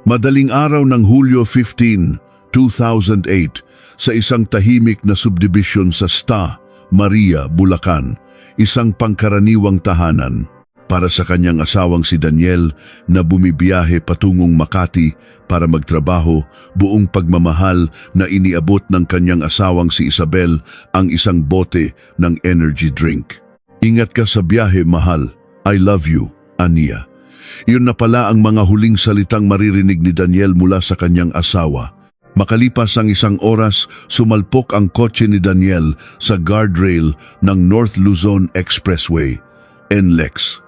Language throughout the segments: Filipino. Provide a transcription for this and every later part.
Madaling araw ng Hulyo 15, 2008, sa isang tahimik na subdivision sa Sta, Maria, Bulacan, isang pangkaraniwang tahanan para sa kanyang asawang si Daniel na bumibiyahe patungong Makati para magtrabaho, buong pagmamahal na iniabot ng kanyang asawang si Isabel ang isang bote ng energy drink. "Ingat ka sa biyahe, mahal. I love you," aniya. Yun na pala ang mga huling salitang maririnig ni Daniel mula sa kanyang asawa. Makalipas ang isang oras, sumalpok ang kotse ni Daniel sa guardrail ng North Luzon Expressway, NLEX.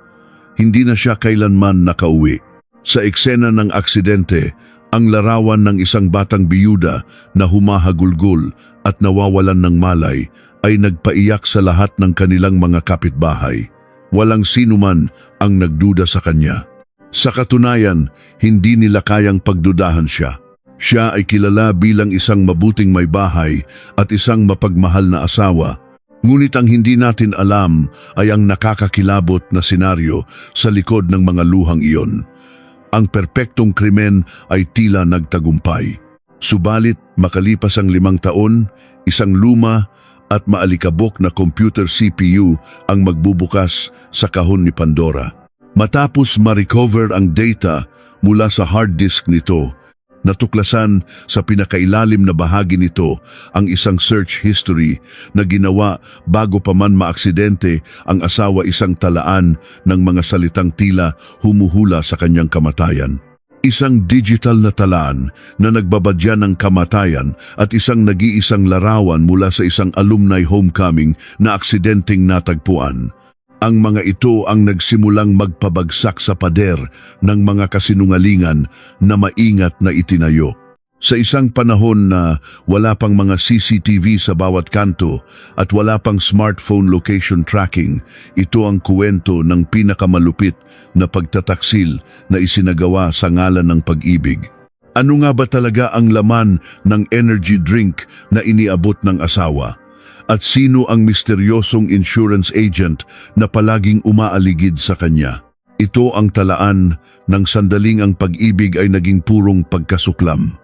Hindi na siya kailanman nakauwi. Sa eksena ng aksidente, ang larawan ng isang batang biyuda na humahagulgol at nawawalan ng malay ay nagpaiyak sa lahat ng kanilang mga kapitbahay. Walang sinuman ang nagduda sa kanya. Sa katunayan, hindi nila kayang pagdudahan siya. Siya ay kilala bilang isang mabuting may bahay at isang mapagmahal na asawa. Ngunit ang hindi natin alam ay ang nakakakilabot na senaryo sa likod ng mga luhang iyon. Ang perpektong krimen ay tila nagtagumpay. Subalit makalipas ang 5 taon, isang luma at maalikabok na computer CPU ang magbubukas sa kahon ni Pandora. Matapos ma-recover ang data mula sa hard disk nito, natuklasan sa pinakailalim na bahagi nito ang isang search history na ginawa bago pa man maaksidente ang asawa, isang talaan ng mga salitang tila humuhula sa kanyang kamatayan. Isang digital na talaan na nagbabadya ng kamatayan at isang nag-iisang larawan mula sa isang alumni homecoming na aksidenteng natagpuan. Ang mga ito ang nagsimulang magpabagsak sa pader ng mga kasinungalingan na maingat na itinayo. Sa isang panahon na wala pang mga CCTV sa bawat kanto at wala pang smartphone location tracking, ito ang kwento ng pinakamalupit na pagtataksil na isinagawa sa ngalan ng pag-ibig. Ano nga ba talaga ang laman ng energy drink na iniabot ng asawa? At sino ang misteryosong insurance agent na palaging umaaligid sa kanya? Ito ang talaan ng sandaling ang pag-ibig ay naging purong pagkasuklam.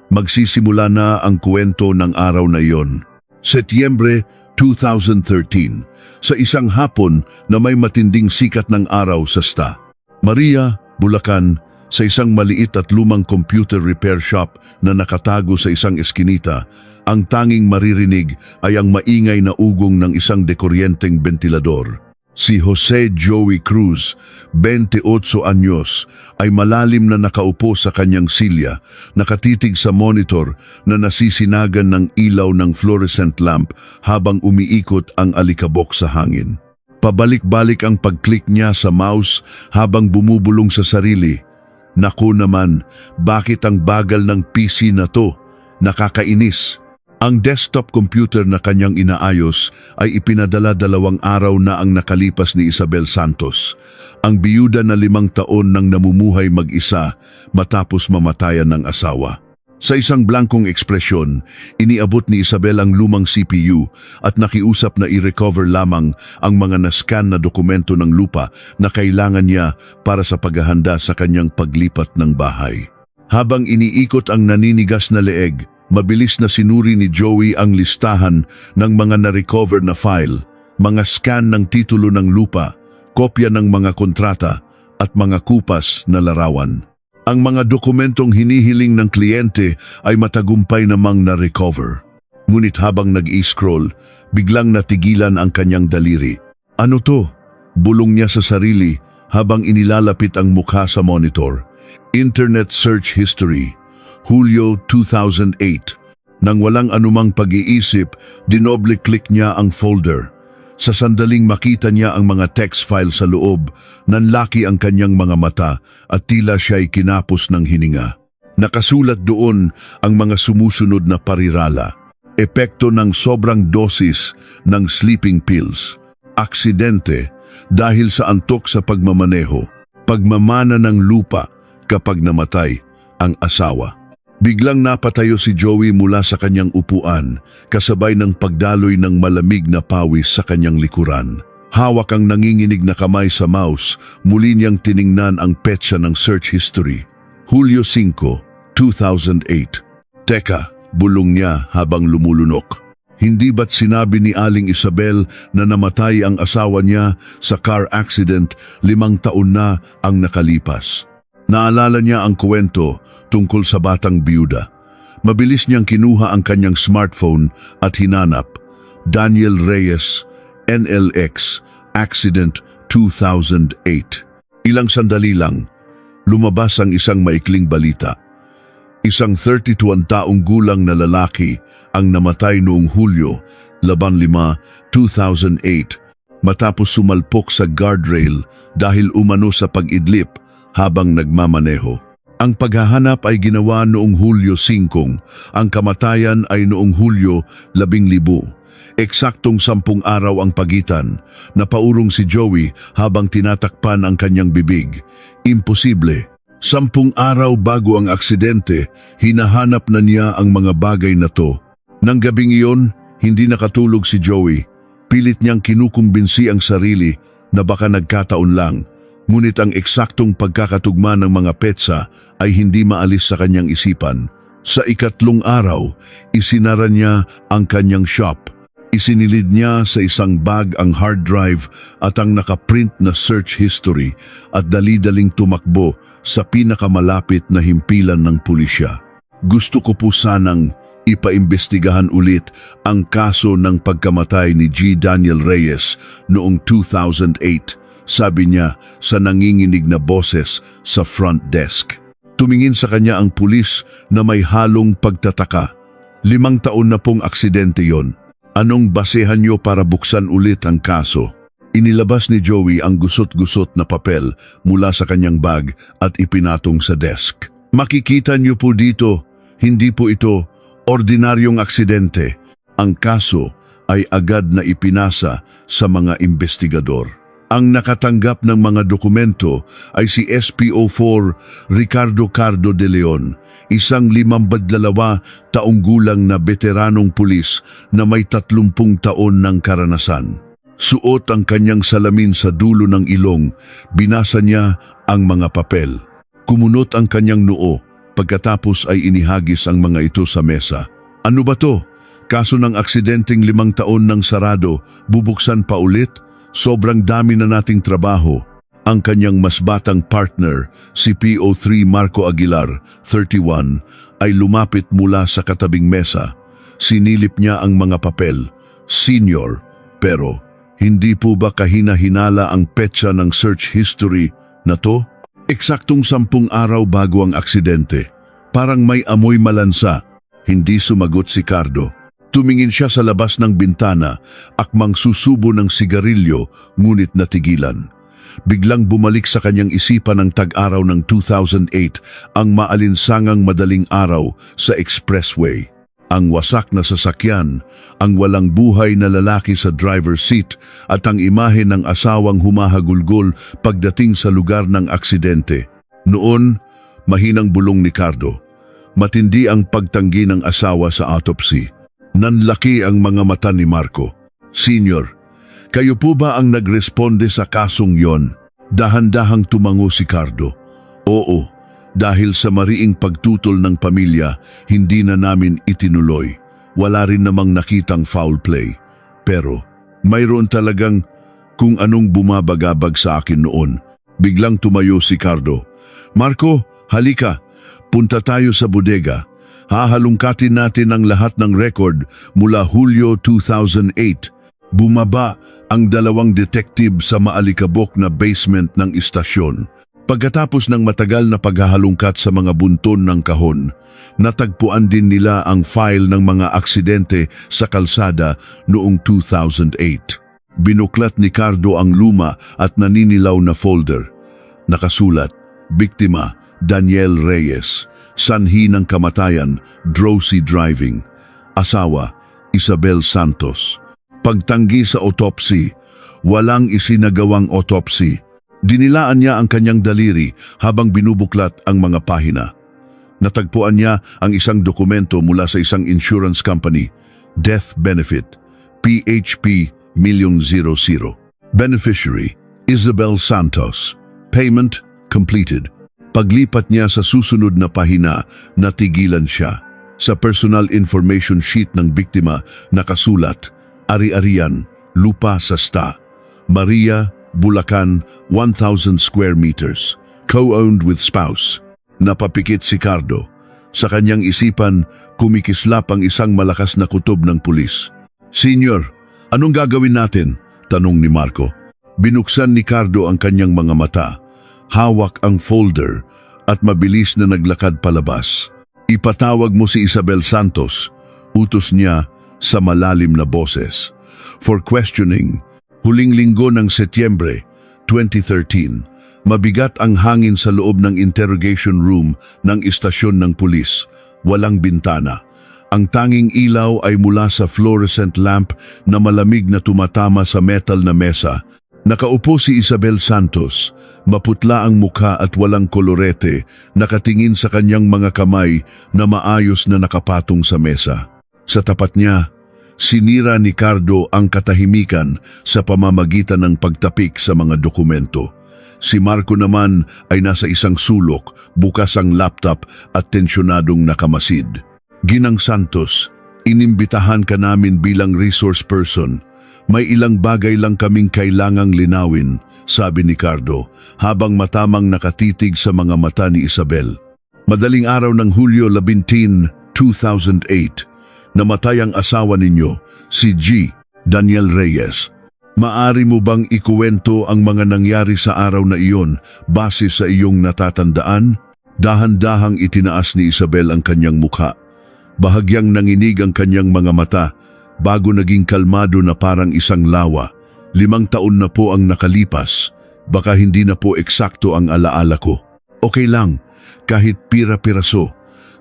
Magsisimula na ang kwento ng araw na iyon. Setyembre 2013, sa isang hapon na may matinding sikat ng araw sa Sta, Maria, Bulacan, sa isang maliit at lumang computer repair shop na nakatago sa isang eskinita, ang tanging maririnig ay ang maingay na ugong ng isang dekuryenteng bentilador. Si Jose Joey Cruz, 28 anyos, ay malalim na nakaupo sa kanyang silya, nakatitig sa monitor na nasisinagan ng ilaw ng fluorescent lamp habang umiikot ang alikabok sa hangin. Pabalik-balik ang pag-click niya sa mouse habang bumubulong sa sarili. Naku naman, bakit ang bagal ng PC na to? Nakakainis. Ang desktop computer na kanyang inaayos ay ipinadala 2 araw na ang nakalipas ni Isabel Santos, ang biyuda na 5 taon nang namumuhay mag-isa matapos mamatayan ng asawa. Sa isang blankong ekspresyon, iniabot ni Isabel ang lumang CPU at nakiusap na i-recover lamang ang mga nascan na dokumento ng lupa na kailangan niya para sa paghahanda sa kanyang paglipat ng bahay. Habang iniikot ang naninigas na leeg, mabilis na sinuri ni Joey ang listahan ng mga na-recover na file, mga scan ng titulo ng lupa, kopya ng mga kontrata at mga kupas na larawan. Ang mga dokumentong hinihiling ng kliyente ay matagumpay namang na-recover. Ngunit habang nag-i-scroll, biglang natigilan ang kanyang daliri. "Ano to?" bulong niya sa sarili habang inilalapit ang mukha sa monitor. Internet search history, Hulyo 2008. Nang walang anumang pag-iisip, dinoble-click niya ang folder. Sa sandaling makita niya ang mga text file sa loob, nanlaki ang kanyang mga mata at tila siya'y kinapos ng hininga. Nakasulat doon ang mga sumusunod na parirala. Epekto ng sobrang dosis ng sleeping pills. Aksidente dahil sa antok sa pagmamaneho. Pagmamana ng lupa kapag namatay ang asawa. Biglang napatayo si Joey mula sa kanyang upuan, kasabay ng pagdaloy ng malamig na pawis sa kanyang likuran. Hawak ang nanginginig na kamay sa mouse, muli niyang tiningnan ang petsa ng search history. Hulyo 5, 2008. Teka, bulong niya habang lumulunok. Hindi ba't sinabi ni Aling Isabel na namatay ang asawa niya sa car accident 5 taon na ang nakalipas? Naalala niya ang kwento tungkol sa batang biyuda. Mabilis niyang kinuha ang kanyang smartphone at hinanap. Daniel Reyes, NLX, accident 2008. Ilang sandali lang, lumabas ang isang maikling balita. Isang 32 taong gulang na lalaki ang namatay noong Hulyo 15, 2008 matapos sumalpok sa guardrail dahil umano sa pag-idlip habang nagmamaneho. Ang paghahanap ay ginawa noong Hulyo 5, ang kamatayan ay noong Hulyo 10,000. Eksaktong 10 araw ang pagitan. Napaurong si Joey habang tinatakpan ang kanyang bibig. Imposible. 10 araw bago ang aksidente, hinahanap na niya ang mga bagay na to. Nang gabing iyon, hindi nakatulog si Joey. Pilit niyang kinukumbinsi ang sarili na baka nagkataon lang. Ngunit ang eksaktong pagkakatugma ng mga petsa ay hindi maalis sa kanyang isipan. Sa 3 araw, isinara niya ang kanyang shop. Isinilid niya sa isang bag ang hard drive at ang nakaprint na search history at dali-daling tumakbo sa pinakamalapit na himpilan ng pulisya. Gusto ko po sanang ipaimbestigahan ulit ang kaso ng pagkamatay ni G. Daniel Reyes noong 2008, sabi niya sa nanginginig na boses sa front desk. Tumingin sa kanya ang pulis na may halong pagtataka. 5 taon na pong aksidente yon. Anong basehan niyo para buksan ulit ang kaso? Inilabas ni Joey ang gusot-gusot na papel mula sa kanyang bag at ipinatong sa desk. Makikita niyo po dito, hindi po ito ordinaryong aksidente. Ang kaso ay agad na ipinasa sa mga investigador. Ang nakatanggap ng mga dokumento ay si SPO4 Ricardo Cardo de Leon, isang 52 taong gulang na veteranong pulis na may 30 taon ng karanasan. Suot ang kanyang salamin sa dulo ng ilong, binasa niya ang mga papel. Kumunot ang kanyang noo, pagkatapos ay inihagis ang mga ito sa mesa. Ano ba to? Kaso ng aksidenteng 5 taon ng sarado, bubuksan pa ulit? Sobrang dami na nating trabaho. Ang kanyang mas batang partner, si PO3 Marco Aguilar, 31, ay lumapit mula sa katabing mesa. Sinilip niya ang mga papel. Senior, pero hindi po ba kahina-hinala ang petsa ng search history na to? Eksaktong 10 araw bago ang aksidente. Parang may amoy malansa. Hindi sumagot si Cardo. Tumingin siya sa labas ng bintana, akmang susubo ng sigarilyo, ngunit natigilan. Biglang bumalik sa kanyang isipan ang tag-araw ng 2008, ang maalinsangang madaling araw sa expressway. Ang wasak na sasakyan, ang walang buhay na lalaki sa driver's seat, at ang imahe ng asawang humahagulgol pagdating sa lugar ng aksidente. Noon, mahinang bulong ni Cardo. Matindi ang pagtanggi ng asawa sa autopsy. Nanlaki ang mga mata ni Marco. Senior, kayo po ba ang nagresponde sa kasong yon? Dahan-dahang tumango si Cardo. Oo, dahil sa mariing pagtutol ng pamilya, hindi na namin itinuloy. Wala rin namang nakitang foul play. Pero, mayroon talagang kung anong bumabagabag sa akin noon. Biglang tumayo si Cardo. Marco, halika, punta tayo sa bodega. Hahalungkatin natin ang lahat ng record mula Hulyo 2008. Bumaba ang 2 detective sa maalikabok na basement ng istasyon. Pagkatapos ng matagal na paghahalungkat sa mga bunton ng kahon, natagpuan din nila ang file ng mga aksidente sa kalsada noong 2008. Binuklat ni Cardo ang luma at naninilaw na folder. Nakasulat, Biktima, Daniel Reyes. Sanhi ng kamatayan, drowsy driving. Asawa, Isabel Santos. Pagtanggi sa autopsy, walang isinagawang autopsy. Dinilaan niya ang kanyang daliri habang binubuklat ang mga pahina. Natagpuan niya ang isang dokumento mula sa isang insurance company, Death Benefit, PHP 1,000,000. Beneficiary, Isabel Santos. Payment completed. Paglipat niya sa susunod na pahina, natigilan siya. Sa personal information sheet ng biktima nakasulat, ari-arian, lupa sa sta. Maria, Bulacan, 1,000 square meters. Co-owned with spouse. Napapikit si Cardo. Sa kanyang isipan, kumikislap ang isang malakas na kutob ng pulis. "Senior, anong gagawin natin?" tanong ni Marco. Binuksan ni Cardo ang kanyang mga mata. Hawak ang folder at mabilis na naglakad palabas. "Ipatawag mo si Isabel Santos," utos niya sa malalim na boses. For questioning, huling linggo ng Setyembre 2013, mabigat ang hangin sa loob ng interrogation room ng istasyon ng pulis. Walang bintana. Ang tanging ilaw ay mula sa fluorescent lamp na malamig na tumatama sa metal na mesa. Nakaupo si Isabel Santos, maputla ang mukha at walang kolorete, nakatingin sa kanyang mga kamay na maayos na nakapatong sa mesa. Sa tapat niya, sinira ni Cardo ang katahimikan sa pamamagitan ng pagtapik sa mga dokumento. Si Marco naman ay nasa isang sulok, bukas ang laptop at tensyonadong nakamasid. "Ginang Santos, inimbitahan ka namin bilang resource person. May ilang bagay lang kaming kailangang linawin," sabi ni Cardo habang matamang nakatitig sa mga mata ni Isabel. "Madaling araw ng Hulyo 11, 2008, namatay ang asawa ninyo, si G. Daniel Reyes. Maari mo bang ikuwento ang mga nangyari sa araw na iyon base sa iyong natatandaan?" Dahan-dahang itinaas ni Isabel ang kanyang mukha. Bahagyang nanginig ang kanyang mga mata bago naging kalmado na parang isang lawa. 5 taon na po ang nakalipas. Baka hindi na po eksakto ang alaala ko. "Okay lang, kahit pira-piraso.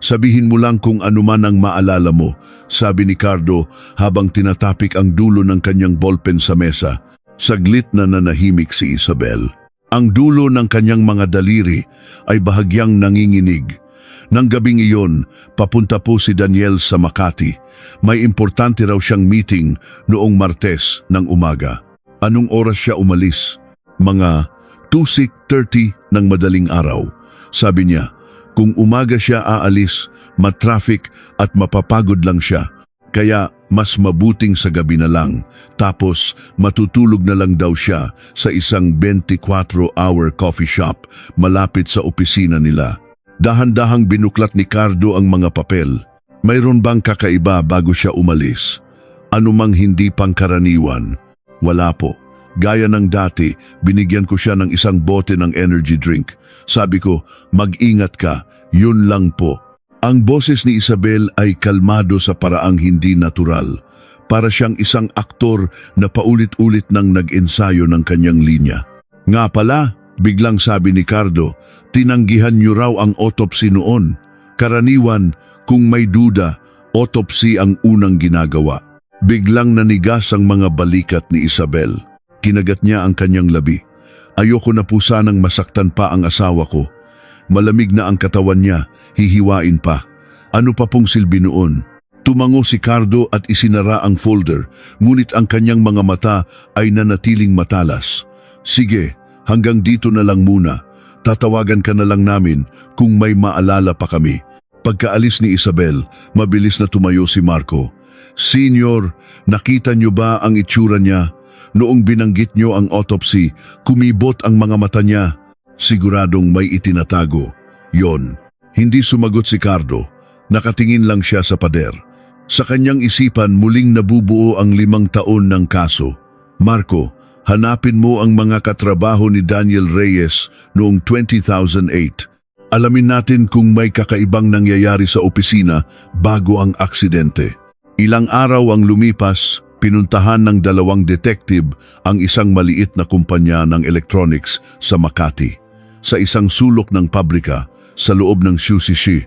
Sabihin mo lang kung ano man ang maalala mo," sabi ni Cardo habang tinatapik ang dulo ng kanyang ballpen sa mesa. Saglit na nanahimik si Isabel. Ang dulo ng kanyang mga daliri ay bahagyang nanginginig. Nang gabing iyon, papunta po si Daniel sa Makati. May importante raw siyang meeting noong Martes ng umaga. Anong oras siya umalis? Mga 2:30 ng madaling araw. Sabi niya, kung umaga siya aalis, matraffic at mapapagod lang siya. Kaya mas mabuting sa gabi na lang. Tapos matutulog na lang daw siya sa isang 24-hour coffee shop malapit sa opisina nila. Dahan-dahang binuklat ni Cardo ang mga papel. Mayroon bang kakaiba bago siya umalis? Anumang hindi pangkaraniwan? Wala po. Gaya ng dati, binigyan ko siya ng isang bote ng energy drink. Sabi ko, mag-ingat ka, yun lang po. Ang boses ni Isabel ay kalmado sa paraang hindi natural. Para siyang isang aktor na paulit-ulit nang nag-ensayo ng kanyang linya. "Nga pala," biglang sabi ni Cardo, "tinanggihan niyo raw ang autopsy noon. Karaniwan, kung may duda, autopsy ang unang ginagawa." Biglang nanigas ang mga balikat ni Isabel. Kinagat niya ang kanyang labi. "Ayoko na po sanang masaktan pa ang asawa ko. Malamig na ang katawan niya, hihiwain pa. Ano pa pong silbi noon?" Tumango si Cardo at isinara ang folder, ngunit ang kanyang mga mata ay nanatiling matalas. "Sige, hanggang dito na lang muna. Tatawagan ka na lang namin kung may maalala pa kami." Pagkaalis ni Isabel, mabilis na tumayo si Marco. "Senior, nakita niyo ba ang itsura niya? Noong binanggit niyo ang autopsy, kumibot ang mga mata niya. Siguradong may itinatago." "Yon." Hindi sumagot si Cardo. Nakatingin lang siya sa pader. Sa kanyang isipan muling nabubuo ang 5 taon ng kaso. "Marco, hanapin mo ang mga katrabaho ni Daniel Reyes noong 2008. Alamin natin kung may kakaibang nangyayari sa opisina bago ang aksidente." Ilang araw ang lumipas, pinuntahan ng 2 detective ang isang maliit na kumpanya ng electronics sa Makati. Sa isang sulok ng pabrika, sa loob ng Shusishi,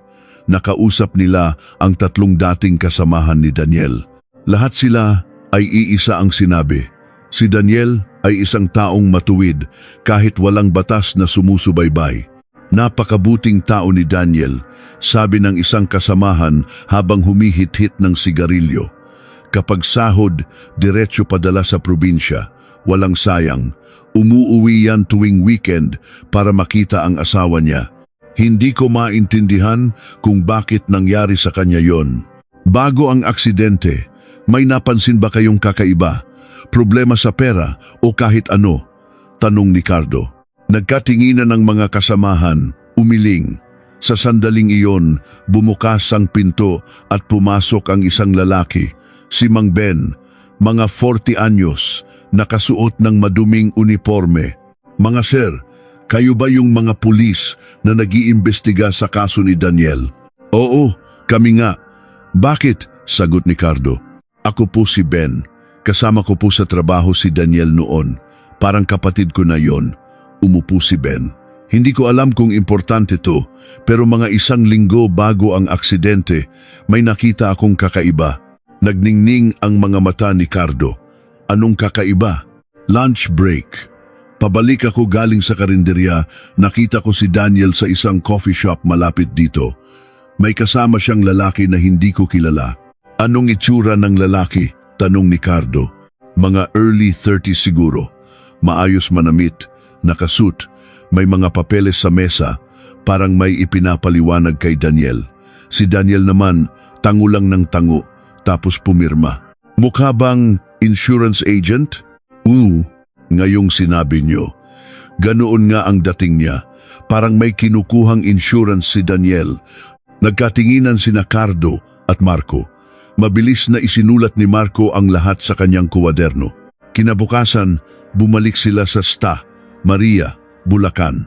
nakausap nila ang 3 dating kasamahan ni Daniel. Lahat sila ay iisa ang sinabi. Si Daniel ay isang taong matuwid kahit walang batas na sumusubaybay. "Napakabuting tao ni Daniel," sabi ng isang kasamahan habang humihit-hit ng sigarilyo. "Kapag sahod, diretso padala sa probinsya. Walang sayang. Umuuwi yan tuwing weekend para makita ang asawa niya." Hindi ko maintindihan kung bakit nangyari sa kanya yon. Bago ang aksidente, may napansin ba kayong kakaiba? Problema sa pera o kahit ano? Tanong ni Cardo. Nagkatinginan ng mga kasamahan, umiling. Sa sandaling iyon, bumukas ang pinto at pumasok ang isang lalaki, si Mang Ben, mga 40 anyos, nakasuot ng maduming uniforme. Mga sir, kayo ba yung mga pulis na nag-iimbestiga sa kaso ni Daniel? Oo, kami nga. Bakit? Sagot ni Cardo. Ako po si Ben. Kasama ko po sa trabaho si Daniel noon. Parang kapatid ko na yon. Umupo si Ben. Hindi ko alam kung importante to, pero mga 1 linggo bago ang aksidente, may nakita akong kakaiba. Nagningning ang mga mata ni Cardo. Anong kakaiba? Lunch break. Pabalik ako galing sa karinderya, nakita ko si Daniel sa isang coffee shop malapit dito. May kasama siyang lalaki na hindi ko kilala. Anong itsura ng lalaki? Tanong ni Cardo. Mga early 30s siguro. Maayos manamit, nakasuit, may mga papeles sa mesa, parang may ipinapaliwanag kay Daniel. Si Daniel naman, tango lang ng tango, tapos pumirma. Mukha bang insurance agent? Ngayong sinabi niyo. Ganoon nga ang dating niya, parang may kinukuhang insurance si Daniel. Nagkatinginan sina Cardo at Marco. Mabilis na isinulat ni Marco ang lahat sa kanyang kuwaderno. Kinabukasan, bumalik sila sa Sta, Maria, Bulacan.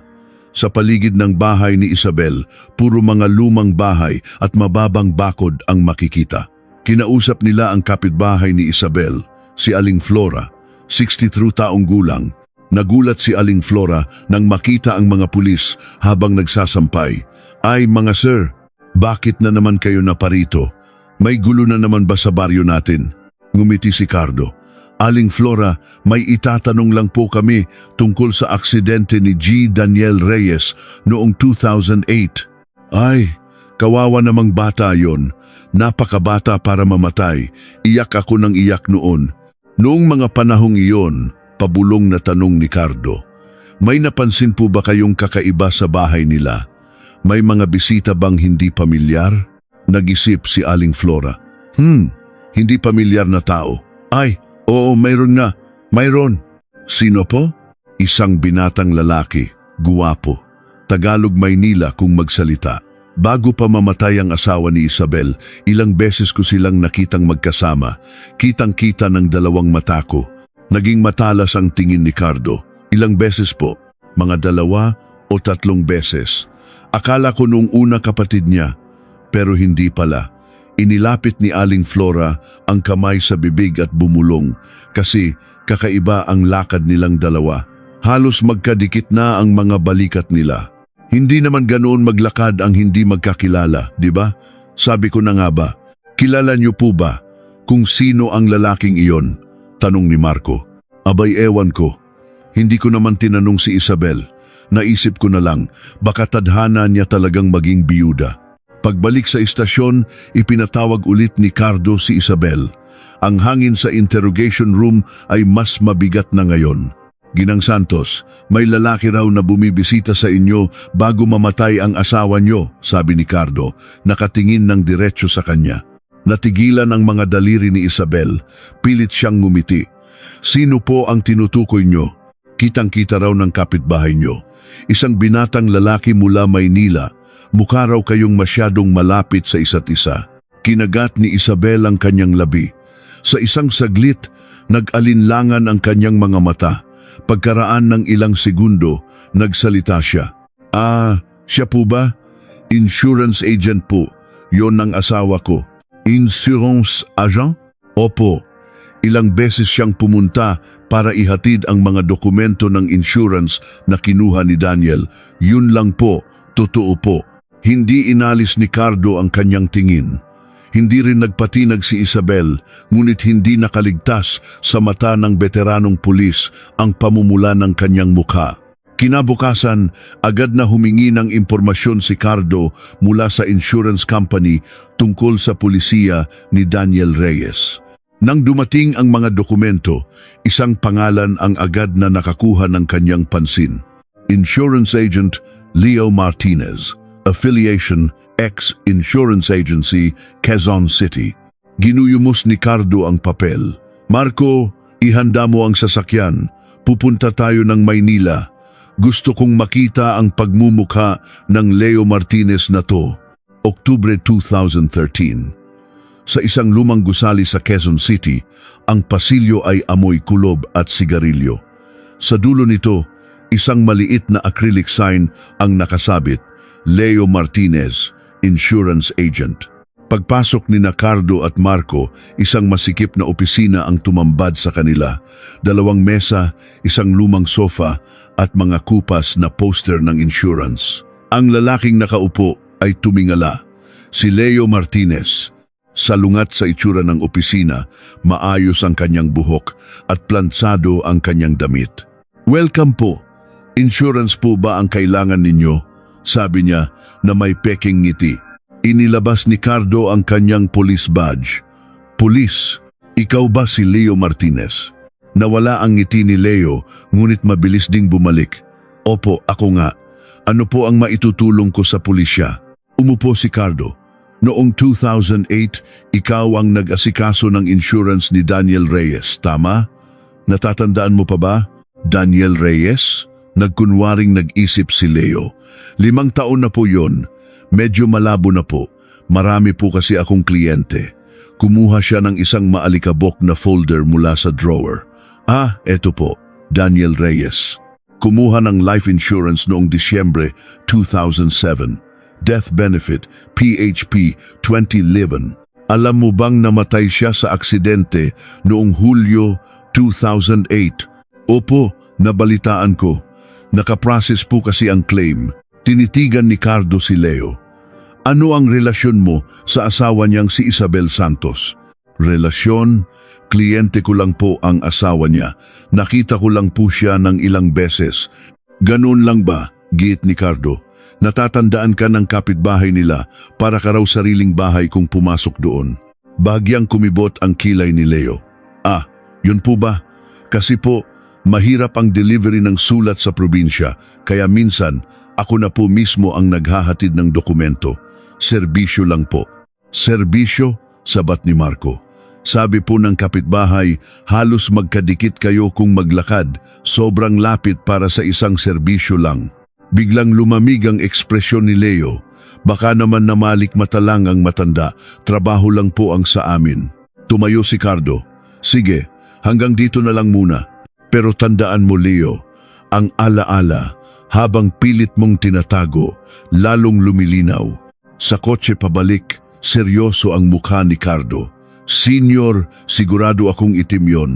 Sa paligid ng bahay ni Isabel, puro mga lumang bahay at mababang bakod ang makikita. Kinausap nila ang kapitbahay ni Isabel, si Aling Flora, 63 taong gulang. Nagulat si Aling Flora nang makita ang mga pulis habang nagsasampay. Ay mga sir, bakit na naman kayo naparito? May gulo na naman ba sa baryo natin? Ngumiti si Cardo. Aling Flora, may itatanong lang po kami tungkol sa aksidente ni G. Daniel Reyes noong 2008. Ay, kawawa namang bata yon. Napakabata para mamatay. Iyak ako ng iyak noon. Noong mga panahong iyon, pabulong na tanong ni Cardo. May napansin po ba kayong kakaiba sa bahay nila? May mga bisita bang hindi pamilyar? Nag-isip si Aling Flora. Hindi pamilyar na tao. Ay, oo, mayroon nga. Mayroon. Sino po? Isang binatang lalaki, guwapo. Tagalog Maynila kung magsalita. Bago pa mamatay ang asawa ni Isabel, ilang beses ko silang nakitang magkasama. Kitang-kita ng dalawang mata ko. Naging matalas ang tingin ni Cardo. Ilang beses po? Mga 2 o 3 beses. Akala ko noong una kapatid niya, pero hindi pala. Inilapit ni Aling Flora ang kamay sa bibig at bumulong kasi kakaiba ang lakad nilang dalawa. Halos magkadikit na ang mga balikat nila. Hindi naman ganoon maglakad ang hindi magkakilala, di ba? Sabi ko na nga ba, kilala niyo po ba kung sino ang lalaking iyon? Tanong ni Marco. Abay ewan ko. Hindi ko naman tinanong si Isabel. Naisip ko na lang, baka tadhana niya talagang maging biyuda. Pagbalik sa istasyon, ipinatawag ulit ni Cardo si Isabel. Ang hangin sa interrogation room ay mas mabigat na ngayon. Ginang Santos, may lalaki raw na bumibisita sa inyo bago mamatay ang asawa nyo, sabi ni Cardo, nakatingin ng diretso sa kanya. Natigilan ang mga daliri ni Isabel, pilit siyang ngumiti. Sino po ang tinutukoy nyo? Kitang-kita raw ng kapitbahay nyo. Isang binatang lalaki mula Maynila. Mukha raw kayong masyadong malapit sa isa't isa. Kinagat ni Isabel ang kanyang labi. Sa isang saglit, nag-alinlangan ang kanyang mga mata. Pagkaraan ng ilang segundo, nagsalita siya. Siya po ba? Insurance agent po. Yon ang asawa ko. Insurance agent? Opo. Ilang beses siyang pumunta para ihatid ang mga dokumento ng insurance na kinuha ni Daniel. Yun lang po, totoo po. Hindi inalis ni Cardo ang kanyang tingin. Hindi rin nagpatinag si Isabel, ngunit hindi nakaligtas sa mata ng veteranong pulis ang pamumula ng kanyang mukha. Kinabukasan, agad na humingi ng impormasyon si Cardo mula sa insurance company tungkol sa pulisiya ni Daniel Reyes. Nang dumating ang mga dokumento, isang pangalan ang agad na nakakuha ng kanyang pansin. Insurance agent Leo Martinez, affiliation ex-insurance agency, Quezon City. Ginuyumos ni Cardo ang papel. Marco, ihanda mo ang sasakyan. Pupunta tayo ng Maynila. Gusto kong makita ang pagmumukha ng Leo Martinez na to. Oktubre 2013. Sa isang lumang gusali sa Quezon City, ang pasilyo ay amoy kulob at sigarilyo. Sa dulo nito, isang maliit na acrylic sign ang nakasabit, Leo Martinez, insurance agent. Pagpasok ni Cardo at Marco, isang masikip na opisina ang tumambad sa kanila. 2 mesa, isang lumang sofa at mga kupas na poster ng insurance. Ang lalaking nakaupo ay tumingala, si Leo Martinez. Salungat sa itsura ng opisina, maayos ang kanyang buhok at plansado ang kanyang damit. Welcome po. Insurance po ba ang kailangan ninyo? Sabi niya na may peking ngiti. Inilabas ni Cardo ang kanyang police badge. Pulis, ikaw ba si Leo Martinez? Nawala ang ngiti ni Leo, ngunit mabilis ding bumalik. Opo, ako nga. Ano po ang maitutulong ko sa pulisya? Umupo si Cardo. Noong 2008, ikaw ang nag-asikaso ng insurance ni Daniel Reyes, tama? Natatandaan mo pa ba? Daniel Reyes? Nagkunwaring nag-isip si Leo. 5 taon na po yon. Medyo malabo na po. Marami po kasi akong kliyente. Kumuha siya ng isang maalikabok na folder mula sa drawer. Eto po, Daniel Reyes. Kumuha ng life insurance noong Disyembre 2007. Death benefit, PHP 2011. Alam mo bang namatay siya sa aksidente noong Hulyo 2008? Opo, nabalitaan ko. Nakaprocess po kasi ang claim. Tinitigan ni Cardo si Leo. Ano ang relasyon mo sa asawa niyang si Isabel Santos? Relasyon? Kliyente ko lang po ang asawa niya. Nakita ko lang po siya ng ilang beses. Ganun lang ba? Giit ni Cardo. Natatandaan ka ng kapitbahay nila para ka raw sariling bahay kung pumasok doon. Bagyang kumibot ang kilay ni Leo. Yun po ba? Kasi po, mahirap ang delivery ng sulat sa probinsya, kaya minsan ako na po mismo ang naghahatid ng dokumento. Serbisyo lang po. Serbisyo? Sabat ni Marco. Sabi po ng kapitbahay, halos magkadikit kayo kung maglakad, sobrang lapit para sa isang serbisyo lang. Biglang lumamig ang ekspresyon ni Leo. Baka naman namalikmata lang ang matanda, trabaho lang po ang sa amin. Tumayo si Cardo. Sige, hanggang dito na lang muna. Pero tandaan mo Leo, ang alaala habang pilit mong tinatago, lalong lumilinaw. Sa kotse pabalik, seryoso ang mukha ni Cardo. Senior, sigurado akong itim yon,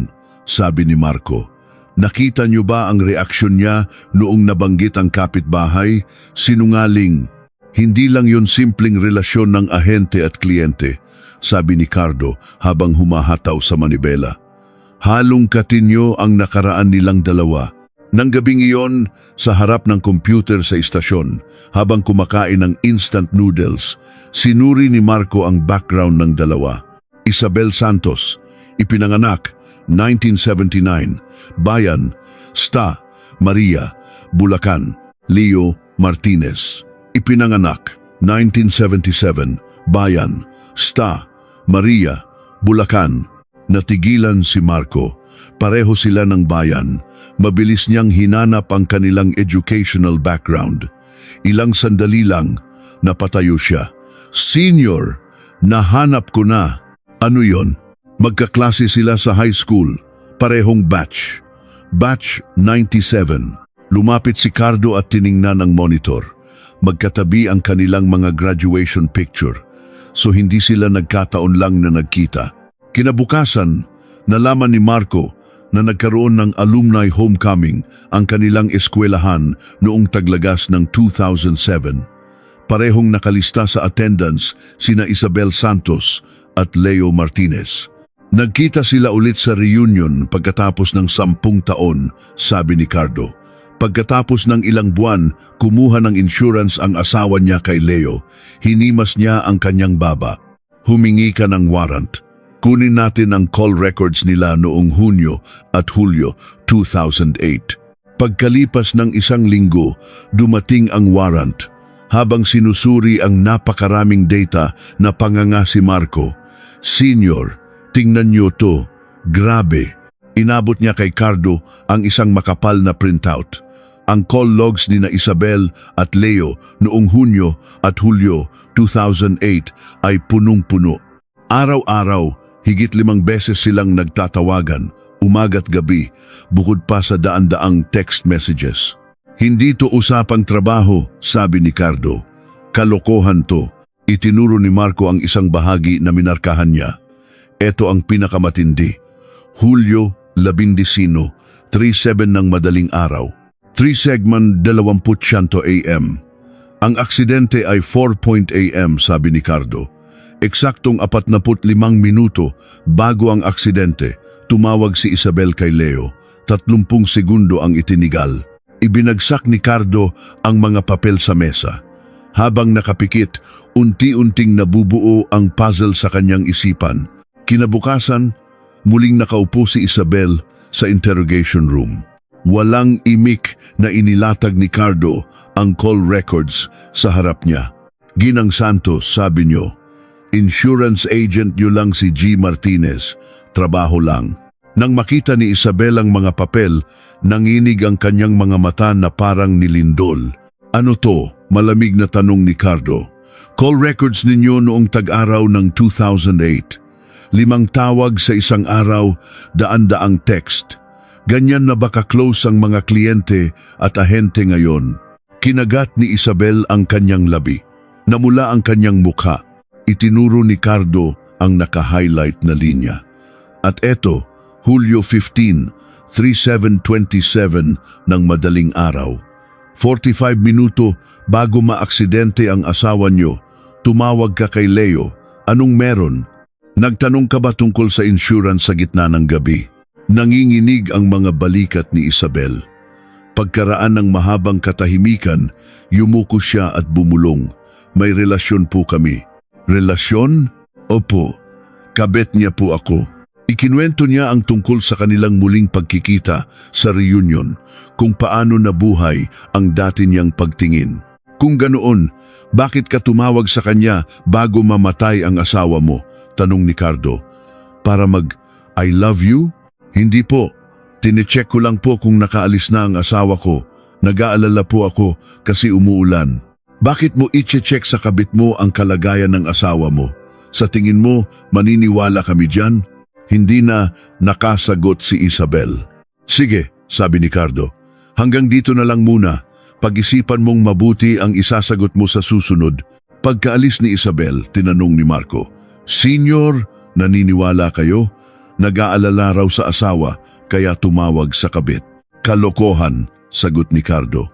sabi ni Marco. Nakita niyo ba ang reaksyon niya noong nabanggit ang kapitbahay? Sinungaling. Hindi lang yon simpleng relasyon ng ahente at kliyente, sabi ni Cardo habang humahataw sa manibela. Halongkatin niyo ang nakaraan nilang dalawa. Nang gabing iyon, sa harap ng computer sa istasyon, habang kumakain ng instant noodles, sinuri ni Marco ang background ng dalawa. Isabel Santos, ipinanganak, 1979, Bayan, Sta, Maria, Bulacan. Leo Martinez, ipinanganak, 1977, Bayan, Sta, Maria, Bulacan. Natigilan si Marco. Pareho sila ng bayan. Mabilis niyang hinanap ang kanilang educational background. Ilang sandali lang, napatayo siya. Senior, nahanap ko na. Ano yon? Magkaklase sila sa high school. Parehong batch. Batch 97. Lumapit si Cardo at tiningnan ang monitor. Magkatabi ang kanilang mga graduation picture. So hindi sila nagkataon lang na nagkita. Kinabukasan, nalaman ni Marco na nagkaroon ng alumni homecoming ang kanilang eskwelahan noong taglagas ng 2007. Parehong nakalista sa attendance sina Isabel Santos at Leo Martinez. Nagkita sila ulit sa reunion pagkatapos ng 10 taon, sabi ni Cardo. Pagkatapos ng ilang buwan, kumuha ng insurance ang asawa niya kay Leo. Hinimas niya ang kanyang baba. Humingi ka ng warrant. Kunin natin ang call records nila noong Hunyo at Hulyo 2008. Pagkalipas ng 1 linggo, dumating ang warrant. Habang sinusuri ang napakaraming data na panganga si Marco, "Senior, tingnan niyo to. Grabe." Inabot niya kay Cardo ang isang makapal na printout. Ang call logs ni na Isabel at Leo noong Hunyo at Hulyo 2008 ay punong-puno. Araw-araw, higit 5 beses silang nagtatawagan, umaga't gabi, bukod pa sa daan-daang text messages. "Hindi to usapang trabaho," sabi ni Cardo. "Kalokohan to." Itinuro ni Marco ang isang bahagi na minarkahan niya. Ito ang pinakamatindi. Hulyo 11, 3:07 ng madaling araw. 3 segment 20 AM. Ang aksidente ay 4 AM, sabi ni Cardo. Eksaktong 45 minuto bago ang aksidente, tumawag si Isabel kay Leo. 30 segundo ang itinigal. Ibinagsak ni Cardo ang mga papel sa mesa. Habang nakapikit, unti-unting nabubuo ang puzzle sa kanyang isipan. Kinabukasan, muling nakaupo si Isabel sa interrogation room. Walang imik na inilatag ni Cardo ang call records sa harap niya. "Ginang Santos, sabi niyo, insurance agent niyo lang si G. Martinez, trabaho lang." Nang makita ni Isabel ang mga papel, nanginig ang kanyang mga mata na parang nilindol. "Ano to?" malamig na tanong ni Cardo. "Call records ninyo noong tag-araw ng 2008. 5 tawag sa isang araw, daan-daang text. Ganyan na baka close ang mga kliyente at ahente ngayon?" Kinagat ni Isabel ang kanyang labi. Namula ang kanyang mukha. Itinuro ni Cardo ang naka-highlight na linya. At eto, Hulyo 15, 3:27 ng madaling araw. 45 minuto bago maaksidente ang asawa niyo, tumawag ka kay Leo. "Anong meron?" "Nagtanong ka ba tungkol sa insurance sa gitna ng gabi?" Nanginginig ang mga balikat ni Isabel. Pagkaraan ng mahabang katahimikan, yumuko siya at bumulong. "May relasyon po kami." "Relasyon?" "Opo, kabet niya po ako." Ikinuwento niya ang tungkol sa kanilang muling pagkikita sa reunion, kung paano nabuhay ang dati niyang pagtingin. "Kung ganoon, bakit ka tumawag sa kanya bago mamatay ang asawa mo?" tanong ni Cardo. "Para mag-I love you?" "Hindi po. Tinecheck ko lang po kung nakaalis na ang asawa ko. Nag-aalala po ako kasi umuulan." "Bakit mo i-check sa kabit mo ang kalagayan ng asawa mo? Sa tingin mo, maniniwala kami dyan?" Hindi na nakasagot si Isabel. "Sige," sabi ni Cardo. "Hanggang dito na lang muna. Pag-isipan mong mabuti ang isasagot mo sa susunod." Pagkaalis ni Isabel, tinanong ni Marco, "Senior, naniniwala kayo? Nag-aalala raw sa asawa, kaya tumawag sa kabit." "Kalokohan," sagot ni Cardo.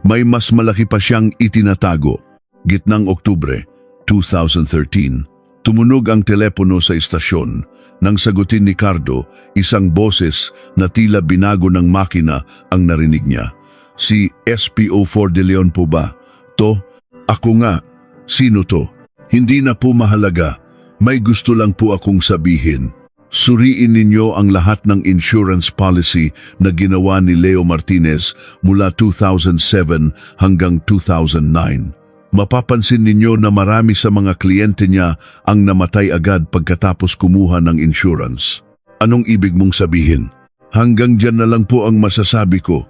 "May mas malaki pa siyang itinatago." Gitnang Oktubre, 2013, tumunog ang telepono sa istasyon. Nang sagutin ni Cardo, isang boses na tila binago ng makina ang narinig niya. "Si SPO4 De Leon po ba? To? Ako nga. Sino to? Hindi na po mahalaga. May gusto lang po akong sabihin. Suriin ninyo ang lahat ng insurance policy na ginawa ni Leo Martinez mula 2007 hanggang 2009. Mapapansin ninyo na marami sa mga kliyente niya ang namatay agad pagkatapos kumuha ng insurance." "Anong ibig mong sabihin?" "Hanggang dyan na lang po ang masasabi ko."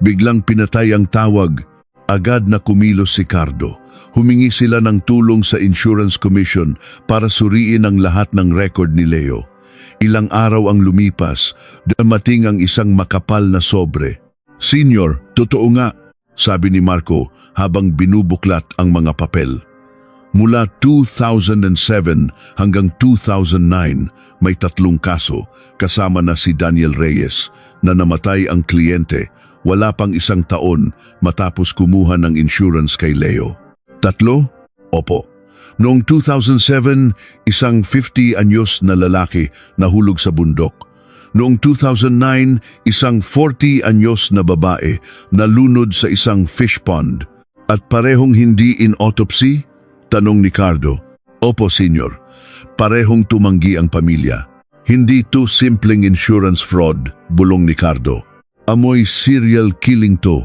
Biglang pinatay ang tawag. Agad na kumilos si Cardo. Humingi sila ng tulong sa Insurance Commission para suriin ang lahat ng record ni Leo. Ilang araw ang lumipas, dumating ang isang makapal na sobre. "Senior, totoo nga," sabi ni Marco habang binubuklat ang mga papel. Mula 2007 hanggang 2009, may 3 kaso, kasama na si Daniel Reyes, na namatay ang kliyente, wala pang 1 taon matapos kumuha ng insurance kay Leo. 3? Opo. Noong 2007, isang 50 anyos na lalaki nahulog sa bundok. Noong 2009, isang 40 anyos na babae nalunod sa isang fish pond. At parehong hindi in autopsy? Tanong ni Cardo. "Opo, Senior. Parehong tumanggi ang pamilya. Hindi to simpleng insurance fraud," bulong ni Cardo. Amoy serial killing to.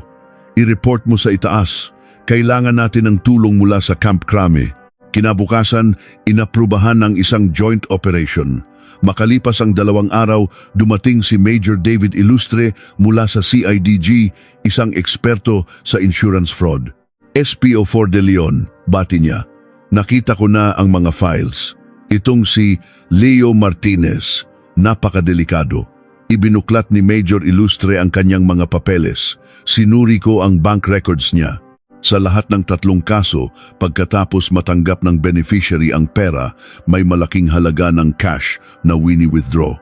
I-report mo sa itaas. Kailangan natin ng tulong mula sa Camp Crame. Kinabukasan, inaprubahan ng isang joint operation. Makalipas ang 2 araw, dumating si Major David Ilustre mula sa CIDG, isang eksperto sa insurance fraud. SPO4 de Leon, bati niya. Nakita ko na ang mga files. Itong si Leo Martinez, napakadelikado. Ibinuklat ni Major Ilustre ang kanyang mga papeles. Sinuri ko ang bank records niya. Sa lahat ng 3 kaso, pagkatapos matanggap ng beneficiary ang pera, may malaking halaga ng cash na wini-withdraw.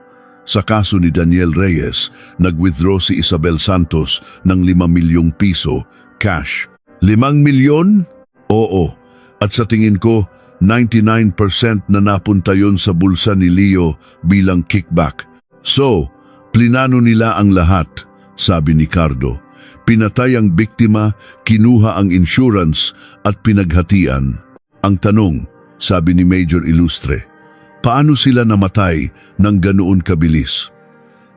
Sa kaso ni Daniel Reyes, nag-withdraw si Isabel Santos ng 5 milyong piso, cash. 5 milyon? Oo. At sa tingin ko, 99% na napunta yon sa bulsa ni Leo bilang kickback. So, plinano nila ang lahat, sabi ni Cardo. Pinatay ang biktima, kinuha ang insurance at pinaghatian. Ang tanong, sabi ni Major Ilustre, paano sila namatay ng ganoon kabilis?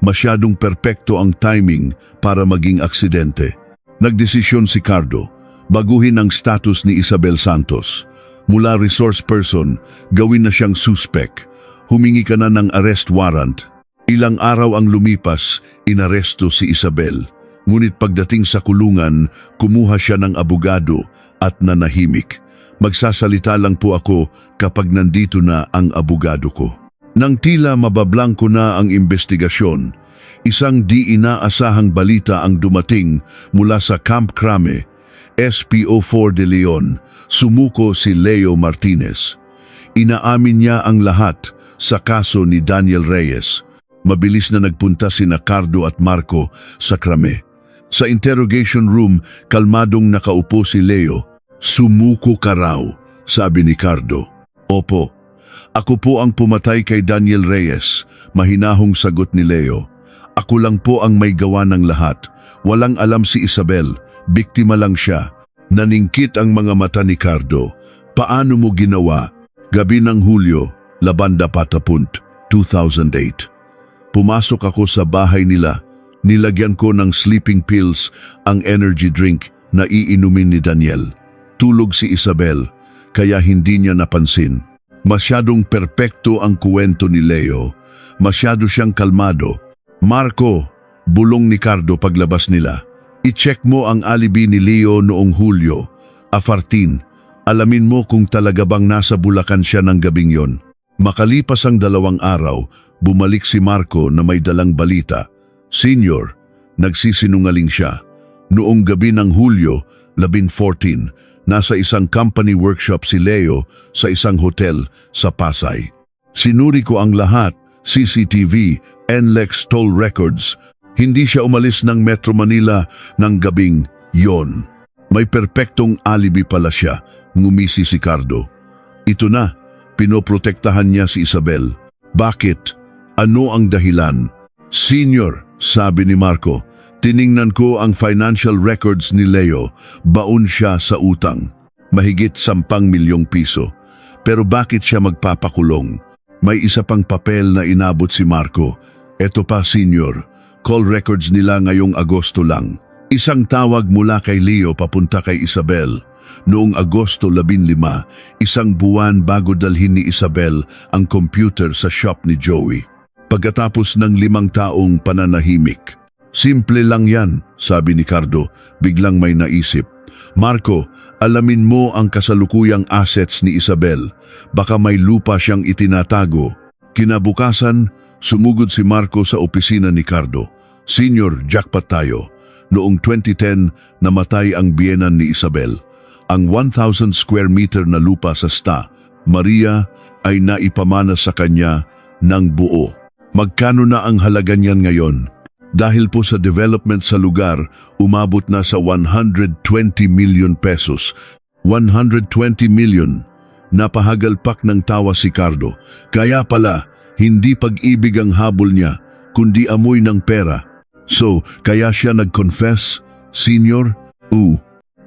Masyadong perpekto ang timing para maging aksidente. Nagdesisyon si Cardo, baguhin ang status ni Isabel Santos. Mula resource person, gawin na siyang suspect. Humingi ka na ng arrest warrant. Ilang araw ang lumipas, inaresto si Isabel. Ngunit pagdating sa kulungan, kumuha siya ng abogado at nanahimik. Magsasalita lang po ako kapag nandito na ang abogado ko. Nang tila mabablangko na ang investigasyon, isang di inaasahang balita ang dumating mula sa Camp Crame, SPO4 de Leon. Sumuko si Leo Martinez. Inaamin niya ang lahat sa kaso ni Daniel Reyes. Mabilis na nagpunta sina Cardo at Marco sa Crame. Sa interrogation room, kalmadong nakaupo si Leo. Sumuko ka raw, sabi ni Cardo. Opo. Ako po ang pumatay kay Daniel Reyes, mahinahong sagot ni Leo. Ako lang po ang may gawa ng lahat. Walang alam si Isabel, biktima lang siya. Naningkit ang mga mata ni Cardo. Paano mo ginawa? Gabi ng Hulyo, Labanda Patapunt, 2008. Pumasok ako sa bahay nila. Nilagyan ko ng sleeping pills ang energy drink na iinumin ni Daniel. Tulog si Isabel, kaya hindi niya napansin. Masyadong perpekto ang kuwento ni Leo. Masyado siyang kalmado. Marco, bulong ni Cardo paglabas nila. I-check mo ang alibi ni Leo noong Hulyo. Afartin, alamin mo kung talaga bang nasa Bulacan siya ng gabing yon. Makalipas ang 2 araw, bumalik si Marco na may dalang balita. Senior, nagsisinungaling siya. Noong gabi ng Hulyo, 14, nasa isang company workshop si Leo sa isang hotel sa Pasay. Sinuri ko ang lahat, CCTV, NLEX toll records. Hindi siya umalis ng Metro Manila ng gabing yon. May perpektong alibi pala siya, ngumisi si Cardo. Ito na, pinoprotektahan niya si Isabel. Bakit? Ano ang dahilan? Senior, sabi ni Marco, tiningnan ko ang financial records ni Leo. Baon siya sa utang. Mahigit 10 milyong piso. Pero bakit siya magpapakulong? May isa pang papel na inabot si Marco. Eto pa, senior. Call records nila ngayong Agosto lang. Isang tawag mula kay Leo papunta kay Isabel. Noong Agosto 15, isang buwan bago dalhin ni Isabel ang computer sa shop ni Joey. Pagkatapos ng 5 taong pananahimik. Simple lang yan, sabi ni Cardo, biglang may naisip. Marco, alamin mo ang kasalukuyang assets ni Isabel. Baka may lupa siyang itinatago. Kinabukasan, sumugod si Marco sa opisina ni Cardo. Senior, jackpot tayo. Noong 2010, namatay ang biyenan ni Isabel. Ang 1,000 square meter na lupa sa Sta, Maria, ay naipamana sa kanya ng buo. Magkano na ang halaga niyan ngayon? Dahil po sa development sa lugar, umabot na sa 120 million pesos. 120 million. Napahagalpak ng tawa si Cardo. Kaya pala, hindi pag-ibig ang habol niya, kundi amoy ng pera. So, kaya siya nag-confess, Senior?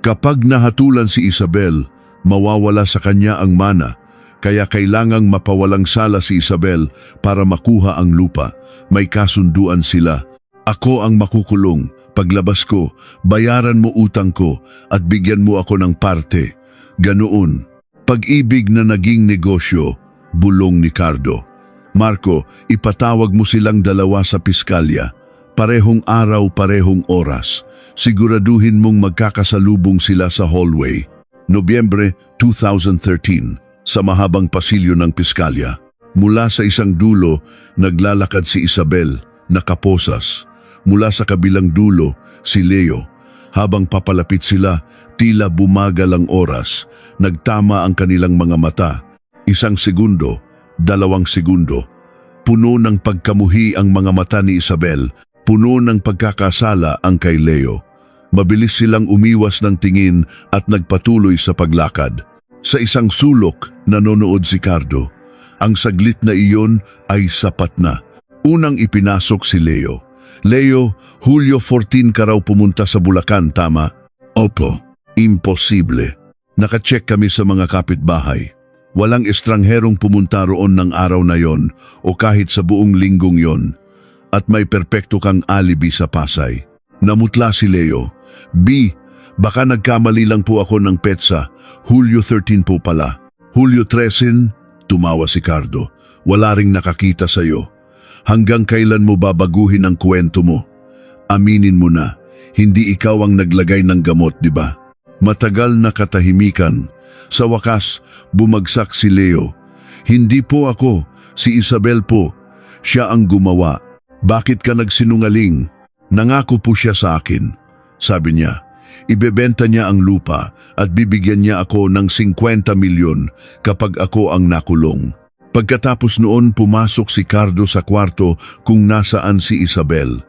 Kapag nahatulan si Isabel, mawawala sa kanya ang mana. Kaya kailangang mapawalang sala si Isabel para makuha ang lupa. May kasunduan sila. Ako ang makukulong. Paglabas ko, bayaran mo utang ko at bigyan mo ako ng parte. Ganoon. Pag-ibig na naging negosyo, bulong ni Cardo. Marco, ipatawag mo silang dalawa sa piskalya. Parehong araw, parehong oras. Siguraduhin mong magkakasalubong sila sa hallway. Nobyembre 2013, sa mahabang pasilyo ng piskalya. Mula sa isang dulo, naglalakad si Isabel, nakaposas. Mula sa kabilang dulo, si Leo. Habang papalapit sila, tila bumagal ang oras. Nagtama ang kanilang mga mata. 1 segundo, 2 segundo. Puno ng pagkamuhi ang mga mata ni Isabel. Puno ng pagkakasala ang kay Leo. Mabilis silang umiwas ng tingin at nagpatuloy sa paglakad. Sa isang sulok, nanonood si Cardo. Ang saglit na iyon ay sapat na. Unang ipinasok si Leo. Leo, Hulyo 14 ka raw pumunta sa Bulacan, tama? Opo, imposible. Nakacheck kami sa mga kapitbahay. Walang estrangherong pumunta roon ng araw na yon o kahit sa buong linggong yon. At may perpekto kang alibi sa Pasay. Namutla si Leo. B, baka nagkamali lang po ako ng petsa. Hulyo 13 po pala. Hulyo 13, tumawa si Cardo. Wala ring nakakita sa'yo. Hanggang kailan mo babaguhin ang kwento mo? Aminin mo na, hindi ikaw ang naglagay ng gamot, di ba? Matagal na katahimikan. Sa wakas, bumagsak si Leo. Hindi po ako, si Isabel po. Siya ang gumawa. Bakit ka nagsinungaling? Nangako po siya sa akin. Sabi niya, ibebenta niya ang lupa at bibigyan niya ako ng 50 milyon kapag ako ang nakulong. Pagkatapos noon pumasok si Cardo sa kwarto kung nasaan si Isabel.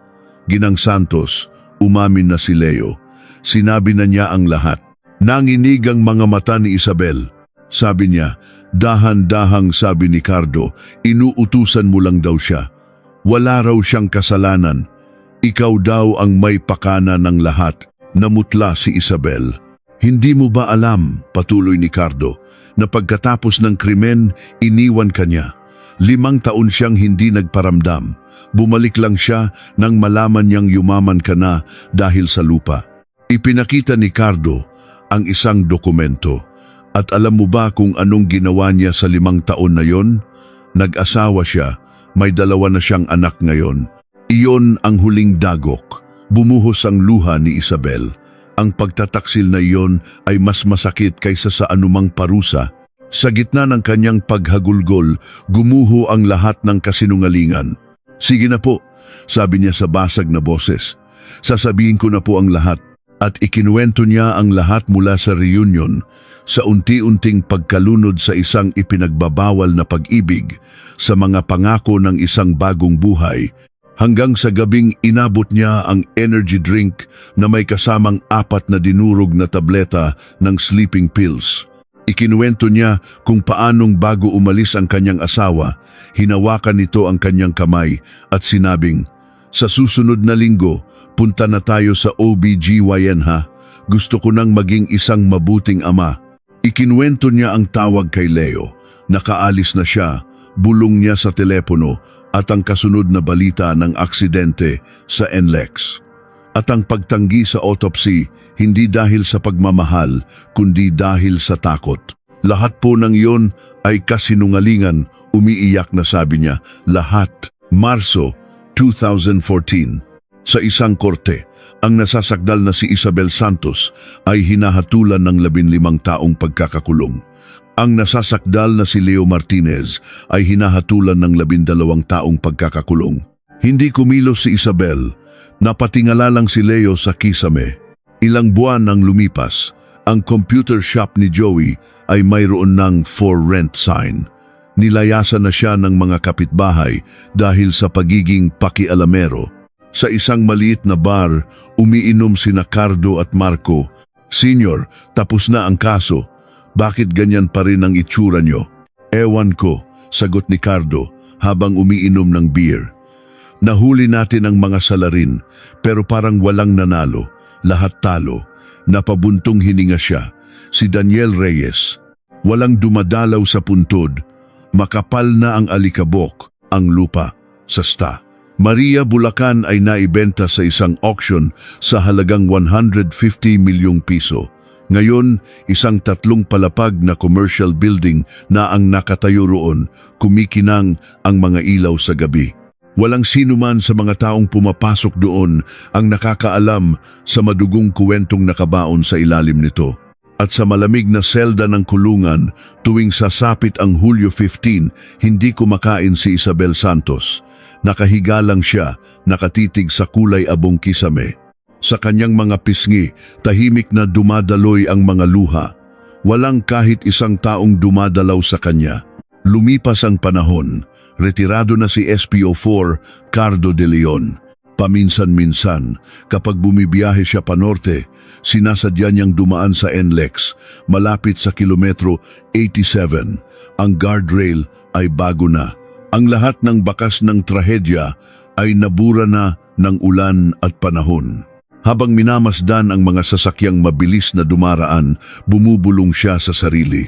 Ginang Santos, umamin na si Leo. Sinabi na niya ang lahat. Nanginig ang mga mata ni Isabel. Sabi niya, dahan-dahang sabi ni Cardo, inuutusan mo lang daw siya. Wala raw siyang kasalanan. Ikaw daw ang may pakana ng lahat. Namutla si Isabel. Hindi mo ba alam, patuloy ni Cardo, na pagkatapos ng krimen, iniwan ka niya. 5 taon siyang hindi nagparamdam. Bumalik lang siya nang malaman niyang yumaman ka na dahil sa lupa. Ipinakita ni Cardo ang isang dokumento. At alam mo ba kung anong ginawa niya sa 5 taon na yon? Nag-asawa siya, may 2 na siyang anak ngayon. Iyon ang huling dagok. Bumuhos ang luha ni Isabel. Ang pagtataksil na iyon ay mas masakit kaysa sa anumang parusa. Sa gitna ng kanyang paghagulgol, gumuho ang lahat ng kasinungalingan. Sige na po, sabi niya sa basag na boses. Sasabihin ko na po ang lahat. At ikinuwento niya ang lahat mula sa reunion, sa unti-unting pagkalunod sa isang ipinagbabawal na pag-ibig, sa mga pangako ng isang bagong buhay, hanggang sa gabing inabot niya ang energy drink na may kasamang 4 na dinurog na tableta ng sleeping pills. Ikinuwento niya kung paanong bago umalis ang kanyang asawa, hinawakan nito ang kanyang kamay at sinabing, sa susunod na linggo, punta na tayo sa OBGYN ha. Gusto ko nang maging isang mabuting ama. Ikinuwento niya ang tawag kay Leo. Nakaalis na siya, bulong niya sa telepono at ang kasunod na balita ng aksidente sa NLEX. At ang pagtanggi sa autopsy, hindi dahil sa pagmamahal, kundi dahil sa takot. Lahat po ng iyon ay kasinungalingan, umiiyak na sabi niya, lahat. Marso 2014. Sa isang korte, ang nasasakdal na si Isabel Santos ay hinahatulan ng 15 taong pagkakakulong. Ang nasasakdal na si Leo Martinez ay hinahatulan ng 12 taong pagkakakulong. Hindi kumilos si Isabel, napatingala lang si Leo sa kisame. Ilang buwan nang lumipas, ang computer shop ni Joey ay mayroon ng for rent sign. Nilayasan na siya ng mga kapitbahay dahil sa pagiging pakialamero. Sa isang maliit na bar, umiinom sina Cardo at Marco. Senior, tapos na ang kaso. Bakit ganyan pa rin ang itsura nyo? Ewan ko, sagot ni Cardo habang umiinom ng beer. Nahuli natin ang mga salarin pero parang walang nanalo, lahat talo. Napabuntong hininga siya, si Daniel Reyes. Walang dumadalaw sa puntod, makapal na ang alikabok, ang lupa, sa sta. Maria, Bulacan ay naibenta sa isang auction sa halagang 150 milyong piso. Ngayon, isang 3 palapag na commercial building na ang nakatayo roon, kumikinang ang mga ilaw sa gabi. Walang sino man sa mga taong pumapasok doon ang nakakaalam sa madugong kuwentong nakabaon sa ilalim nito. At sa malamig na selda ng kulungan, tuwing sasapit ang Hulyo 15, hindi kumakain si Isabel Santos. Nakahiga lang siya, nakatitig sa kulay abong kisame. Sa kanyang mga pisngi, tahimik na dumadaloy ang mga luha. Walang kahit isang taong dumadalaw sa kanya. Lumipas ang panahon, retirado na si SPO4 Cardo de Leon. Paminsan-minsan, kapag bumibiyahe siya panorte, sinasadya niyang dumaan sa NLEX, malapit sa kilometro 87. Ang guardrail ay bago na. Ang lahat ng bakas ng trahedya ay nabura na ng ulan at panahon. Habang minamasdan ang mga sasakyang mabilis na dumaraan, bumubulong siya sa sarili.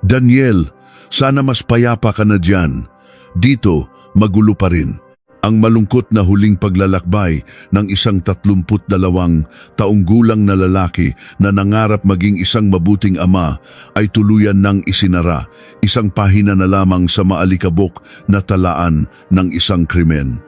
Daniel, sana mas payapa ka na dyan. Dito, magulo pa rin. Ang malungkot na huling paglalakbay ng isang 32 taong gulang na lalaki na nangarap maging isang mabuting ama ay tuluyan ng isinara, isang pahina na lamang sa maalikabok na talaan ng isang krimen.